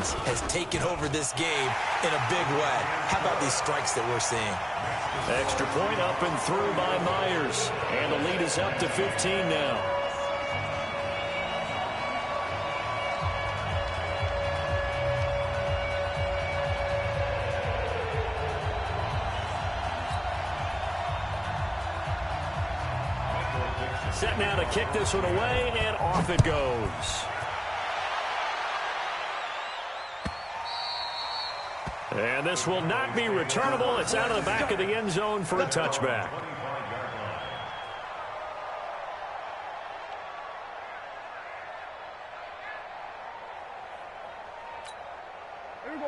defense has taken over this game in a big way. How about these strikes that we're seeing? Extra point up and through by Myers. And the lead is up to 15 now. Set now to kick this one away, and off it goes. And this will not be returnable. It's out of the back of the end zone for a touchback.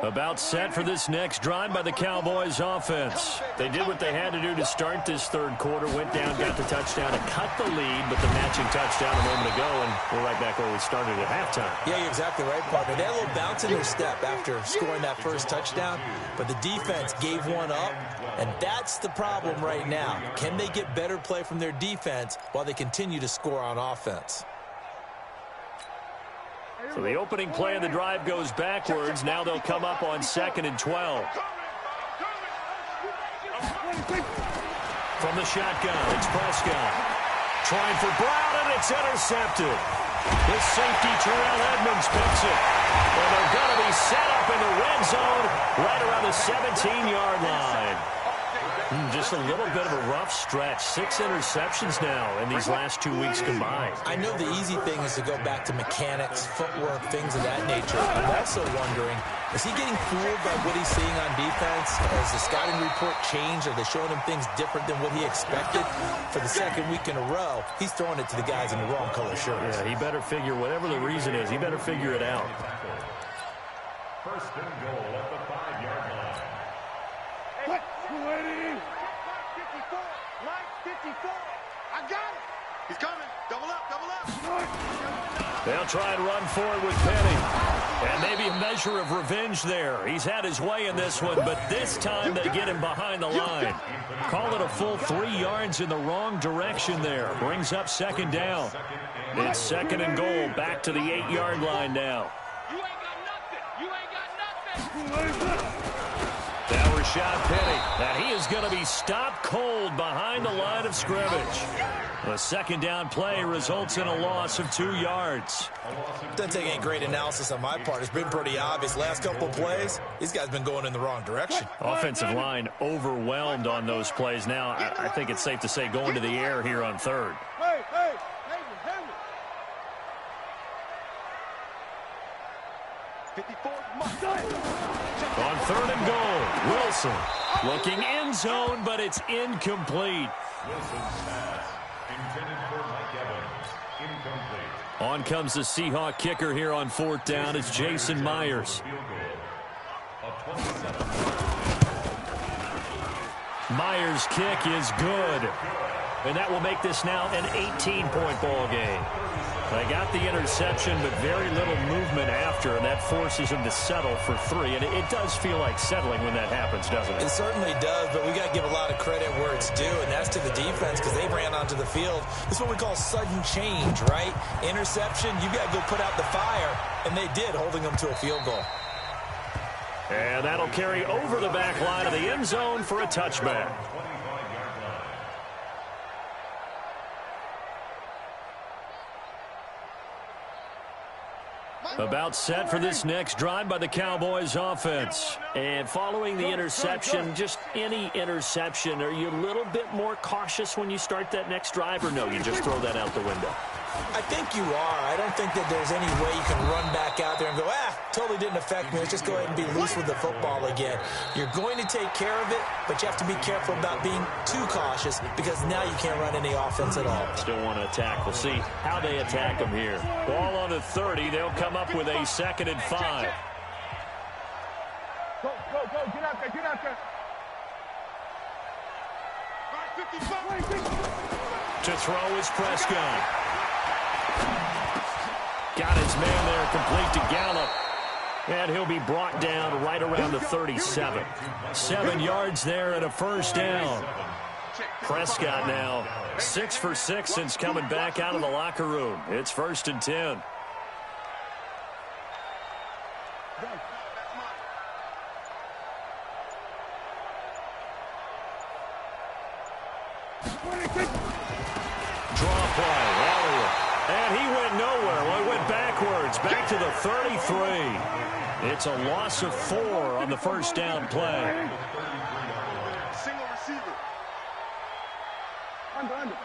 About set for this next drive by the Cowboys offense. They did what they had to do to start this third quarter, went down, got the touchdown to cut the lead, but the matching touchdown a moment ago, and we're right back where we started at halftime. Yeah, you're exactly right, partner. They had a little bounce in their step after scoring that first touchdown, but the defense gave one up, and that's the problem right now. Can they get better play from their defense while they continue to score on offense? So the opening play of the drive goes backwards. Now they'll come up on 2nd and 12. From the shotgun, it's Prescott. Trying for Brown, and it's intercepted. This safety, Terrell Edmonds, picks it. And they're going to be set up in the red zone right around the 17-yard line. Just a little bit of a rough stretch. 6 interceptions now in these last 2 weeks combined. I know the easy thing is to go back to mechanics, footwork, things of that nature. I'm also wondering, is he getting fooled by what he's seeing on defense? Has the scouting report changed? Are they showing him things different than what he expected? For the second week in a row, he's throwing it to the guys in the wrong color shirts. Yeah, he better figure, whatever the reason is, he better figure it out. First and goal at the 5-yard line. What? 54. Line 54. I got it. He's coming. Double up, double up. They'll try and run forward with Penny. And maybe a measure of revenge there. He's had his way in this one, but this time they get him behind the line. Call it a full 3 yards in the wrong direction there. Brings up 2nd down. It's 2nd and goal, back to the 8-yard line now. You ain't got nothing. You ain't got nothing. Now Rashad Penny, and he is going to be stopped cold behind the line of scrimmage. The 2nd down play results in a loss of 2 yards. Doesn't take any great analysis on my part. It's been pretty obvious. Last couple of plays, these guys have been going in the wrong direction. Offensive line overwhelmed on those plays. Now, I think it's safe to say going to the air here on 3rd. Hey, hey. On 3rd and goal, Wilson looking end zone, but it's incomplete. Wilson's pass intended for Mike Evans. Incomplete. On comes the Seahawk kicker here on 4th down. It's Jason Myers. Myers' kick is good. And that will make this now an 18-point ball game. They got the interception, but very little movement after, and that forces them to settle for 3. And it does feel like settling when that happens, doesn't it? It certainly does, but we got to give a lot of credit where it's due, and that's to the defense because they ran onto the field. This is what we call sudden change, right? Interception, you got to go put out the fire, and they did, holding them to a field goal. And that'll carry over the back line of the end zone for a touchback. About set for this next drive by the Cowboys offense. And following the interception, just any interception, are you a little bit more cautious when you start that next drive, or no, you just throw that out the window? I think you are. I don't think that there's any way you can run back out there and go, totally didn't affect me. Let's just go ahead and be loose with the football again. You're going to take care of it, but you have to be careful about being too cautious because now you can't run any offense at all. Still want to attack. We'll see how they attack them here. Ball on the 30. They'll come up with a 2nd and 5. Go, get out there, get out there. To throw is Prescott. Got his man there, complete to Gallup. And he'll be brought down right around the 37. 7 yards there and a 1st down. Prescott now 6 for 6 since coming back out of the locker room. It's 1st and 10. Draw play, Elliott. And he went nowhere. Well, he went backwards, back to the 33. It's a loss of 4 on the first down play. Single receiver. Under.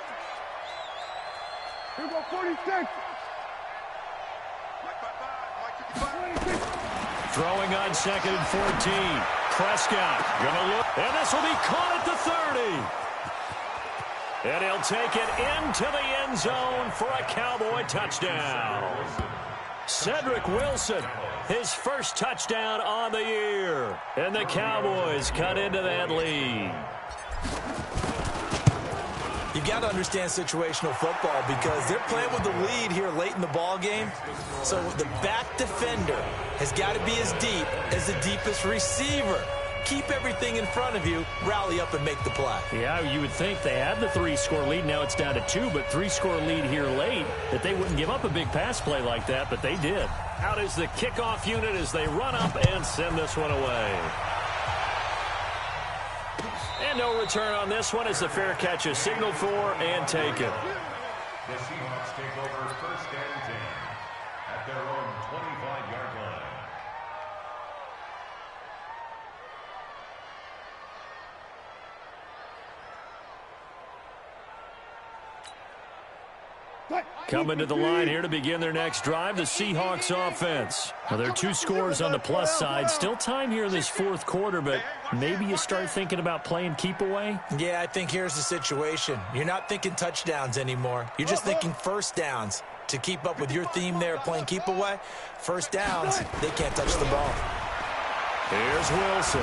Here go 46. Mike 55. Throwing on 2nd and 14. Prescott gonna look, and this will be caught at the 30. And he'll take it into the end zone for a Cowboy touchdown. Cedric Wilson, his first touchdown on the year. And the Cowboys cut into that lead. You've got to understand situational football because they're playing with the lead here late in the ball game. So the back defender has got to be as deep as the deepest receiver. Keep everything in front of you, rally up and make the play. Yeah, you would think they had the 3-score lead. Now it's down to 2, but 3-score lead here late, that they wouldn't give up a big pass play like that, but they did. Out is the kickoff unit as they run up and send this one away. And no return on this one as the fair catch is signaled for and taken. The Seahawks take over 1st and 10 at their own 25-yard line. Coming to the line here to begin their next drive, the Seahawks offense. Now, there are 2 scores on the plus side. Still time here in this 4th quarter, but maybe you start thinking about playing keep away? Yeah, I think here's the situation. You're not thinking touchdowns anymore. You're just thinking first downs. To keep up with your theme there, playing keep away, first downs, they can't touch the ball. Here's Wilson.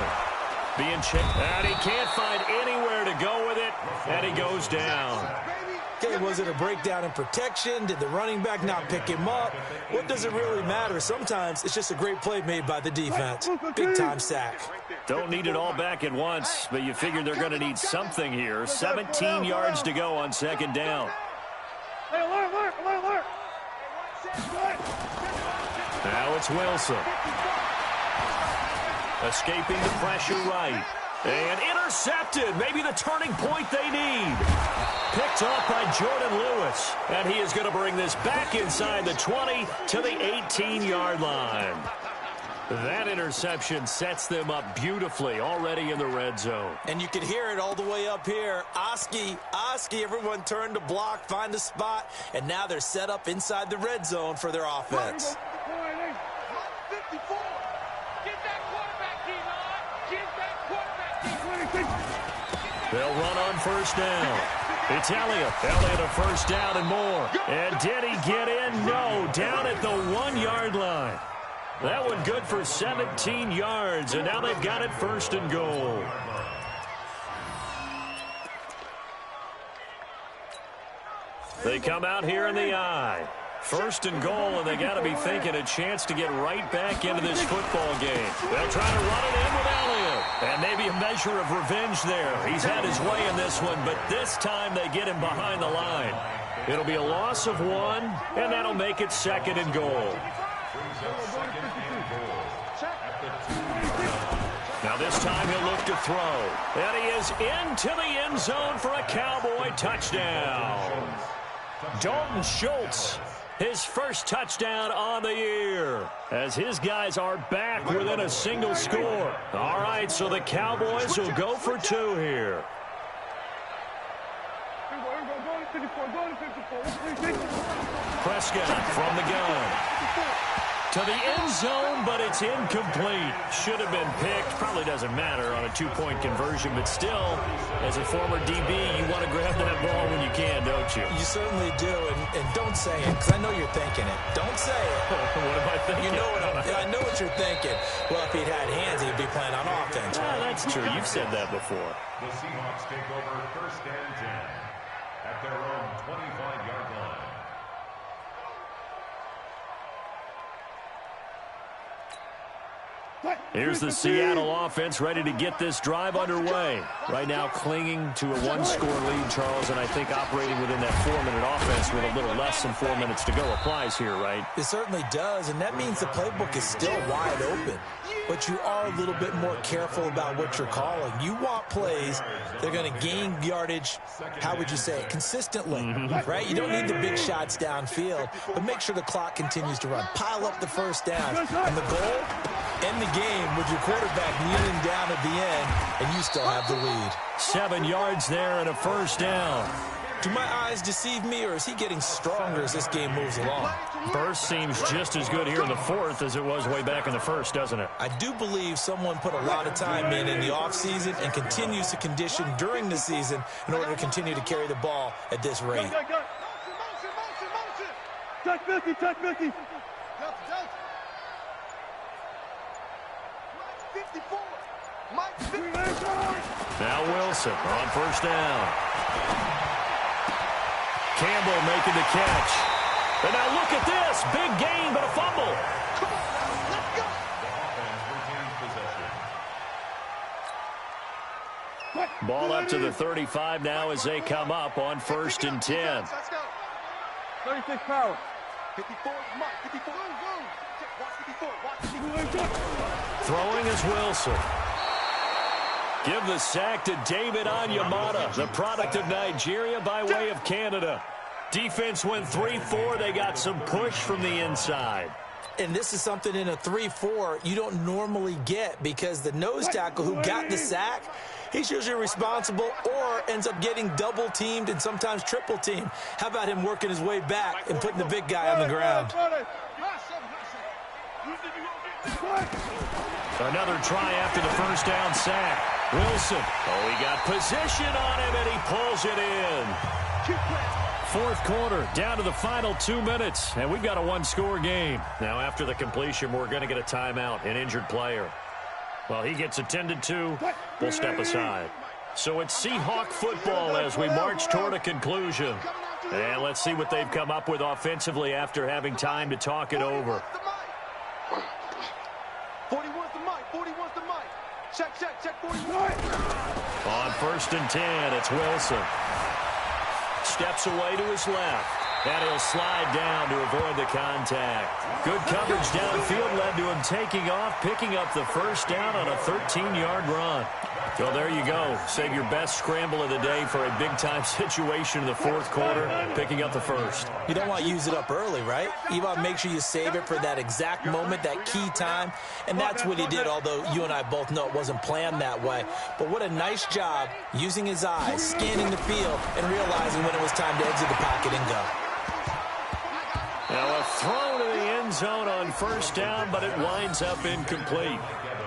Being checked, and he can't find anywhere to go with it, and he goes down. Okay, was it a breakdown in protection? Did the running back not pick him up? What does it really matter? Sometimes it's just a great play made by the defense. Big-time sack. Don't need it all back at once, but you figure they're going to need something here. 17 yards to go on 2nd down. Now it's Wilson. Escaping the pressure right. And intercepted. Maybe the turning point they need. Picked off by Jordan Lewis. And he is going to bring this back inside the 20 to the 18-yard line. That interception sets them up beautifully already in the red zone. And you can hear it all the way up here. Oski, everyone turned to block, find a spot, and now they're set up inside the red zone for their offense. They'll run on first down. It's Elliott. Elliott a first down and more. And did he get in? No. Down at the 1-yard line. That one good for 17 yards. And now they've got it 1st and goal. They come out here in the I. 1st and goal, and they got to be thinking a chance to get right back into this football game. They'll try to run it in with Elliott. And maybe a measure of revenge there. He's had his way in this one, but this time they get him behind the line. It'll be a loss of 1, and that'll make it 2nd and goal. Now this time he'll look to throw. And he is into the end zone for a Cowboy touchdown. Dalton Schultz, his first touchdown on the year, as his guys are back within a single score. All right, so the Cowboys will go for 2 here. Prescott from the gun. To the end zone, but it's incomplete. Should have been picked. Probably doesn't matter on a 2-point conversion, but still, as a former DB, you want to grab that ball when you can, don't you? You certainly do, and don't say it, because I know you're thinking it. Don't say it. What am I thinking? You know I know what you're thinking. Well, if he'd had hands, he'd be playing on offense. That's true. You've said that before. The Seahawks take over 1st and 10 at their own 25-yard line. Here's the Seattle offense ready to get this drive underway. Right now clinging to a one-score lead, Charles, and I think operating within that 4-minute offense with a little less than 4 minutes to go applies here, right? It certainly does, and that means the playbook is still wide open. But you are a little bit more careful about what you're calling. You want plays that are going to gain yardage, how would you say it, consistently, right? You don't need the big shots downfield, but make sure the clock continues to run. Pile up the first down. And the goal, end the game with your quarterback kneeling down at the end, and you still have the lead. 7 yards there and a first down. Do my eyes deceive me, or is he getting stronger as this game moves along? Burst seems just as good here in the fourth as it was way back in the first, doesn't it? I do believe someone put a lot of time in the offseason and continues to condition during the season in order to continue to carry the ball at this rate. Touch 50, touch 50. 54. Mike 50. Now Wilson on first down. Campbell making the catch. And now look at this. Big gain, but a fumble. Come on, let's go. Ball up to the 35 now as they come up on 1st and 10. Let's go. 36 power. 54, Mike, 54. Watch 54, watch 54. Throwing is Wilson. Give the sack to David Onyemata, the product of Nigeria by way of Canada. Defense went 3-4. They got some push from the inside. And this is something in a 3-4 you don't normally get, because the nose tackle who got the sack, he's usually responsible or ends up getting double-teamed and sometimes triple-teamed. How about him working his way back and putting the big guy on the ground? Another try after the first down sack. Wilson. Oh, he got position on him, and he pulls it in. Fourth quarter, down to the final 2 minutes, and we've got a one-score game. Now, after the completion, we're going to get a timeout, an injured player. While he gets attended to, we'll step aside. So it's Seahawk football as we march toward a conclusion. And let's see what they've come up with offensively after having time to talk it over. 41's the mic, 41's the mic. Check, 41. On 1st and 10, it's Wilson. Steps away to his left. And he'll slide down to avoid the contact. Good coverage downfield led to him taking off, picking up the first down on a 13-yard run. So there you go. Save your best scramble of the day for a big-time situation in the fourth quarter, picking up the first. You don't want to use it up early, right? You want to make sure you save it for that exact moment, that key time. And that's what he did, although you and I both know it wasn't planned that way. But what a nice job using his eyes, scanning the field, and realizing when it was time to exit the pocket and go. Now a throw to the end zone on first down, but it winds up incomplete.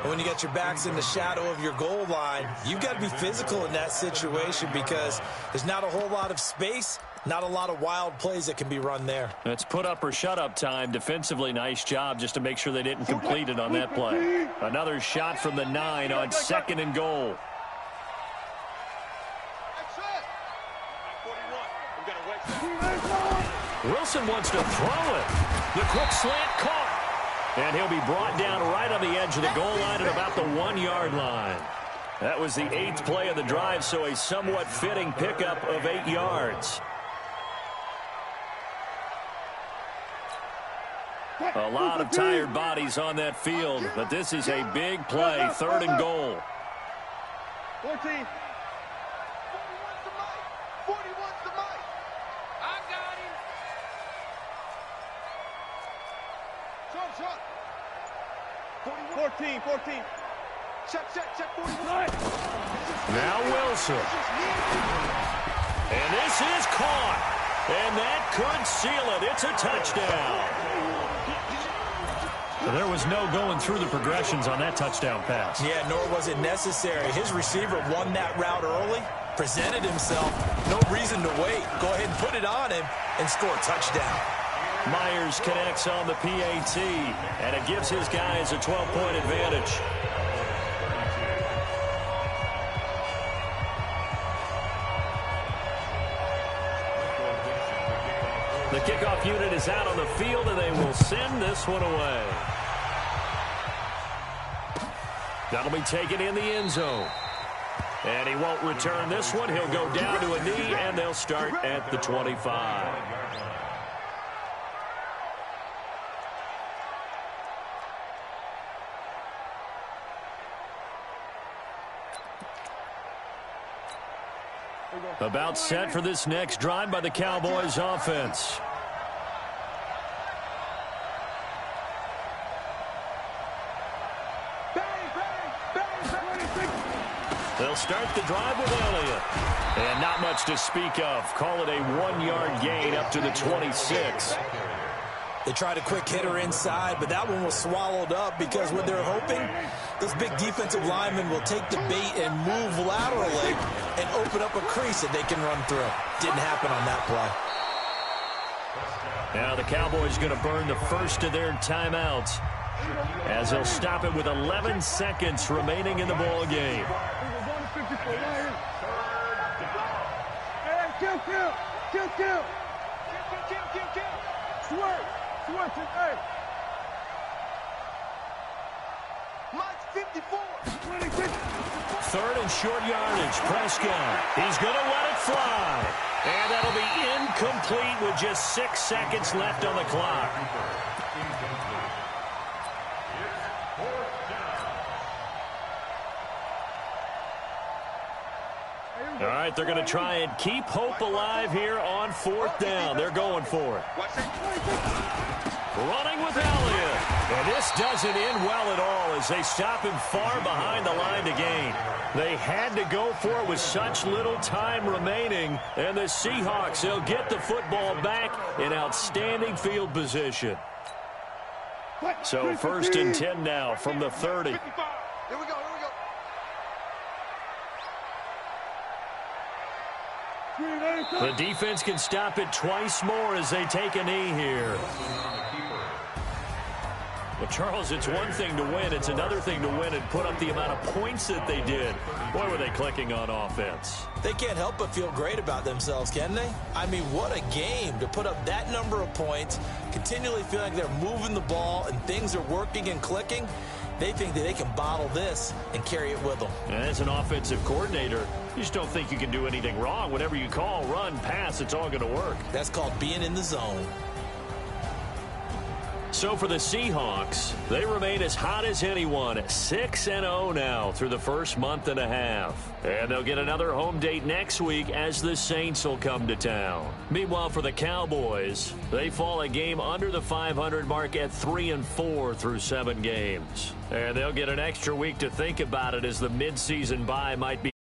When you got your backs in the shadow of your goal line, you've got to be physical in that situation, because there's not a whole lot of space, not a lot of wild plays that can be run there. It's put up or shut up time. Defensively, nice job just to make sure they didn't complete it on that play. Another shot from the 9 on 2nd and goal. Wilson wants to throw it. The quick slant caught. And he'll be brought down right on the edge of the goal line at about the 1-yard line. That was the 8th play of the drive, so a somewhat fitting pickup of 8 yards. A lot of tired bodies on that field, but this is a big play, 3rd and goal. 14. 41's the mic. I got him. Shot. 14. Check, 41. Now Wilson. And this is caught. And that could seal it. It's a touchdown. There was no going through the progressions on that touchdown pass. Yeah, nor was it necessary. His receiver won that route early, presented himself. No reason to wait. Go ahead and put it on him and score a touchdown. Myers connects on the PAT, and it gives his guys a 12-point advantage. The kickoff unit is out on the field, and they will send this one away. That'll be taken in the end zone. And he won't return this one. He'll go down to a knee, and they'll start at the 25. About set for this next drive by the Cowboys offense. They'll start the drive with Elliott. And not much to speak of. Call it a 1-yard gain up to the 26. They tried a quick hitter inside, but that one was swallowed up because what they're hoping, this big defensive lineman will take the bait and move laterally and open up a crease that they can run through. Didn't happen on that play. Now the Cowboys going to burn the first of their timeouts as they'll stop it with 11 seconds remaining in the ball game. Mike's 54. Third and short yardage. Prescott. He's going to let it fly. And that'll be incomplete with just 6 seconds left on the clock. All right, they're going to try and keep hope alive here on 4th down. They're going for it. Running with Elliott. And this doesn't end well at all as they stop him far behind the line to gain. They had to go for it with such little time remaining. And the Seahawks, they'll get the football back in outstanding field position. So 1st and 10 now from the 30. Here we go. The defense can stop it twice more as they take a knee here. Well, Charles, it's one thing to win. It's another thing to win and put up the amount of points that they did. Boy, were they clicking on offense. They can't help but feel great about themselves, can they? I mean, what a game to put up that number of points, continually feel like they're moving the ball and things are working and clicking. They think that they can bottle this and carry it with them. And as an offensive coordinator, you just don't think you can do anything wrong. Whatever you call, run, pass, it's all going to work. That's called being in the zone. So for the Seahawks, they remain as hot as anyone, 6-0 now through the first month and a half. And they'll get another home date next week as the Saints will come to town. Meanwhile, for the Cowboys, they fall a game under the 500 mark at 3-4 through 7 games. And they'll get an extra week to think about it as the midseason bye might be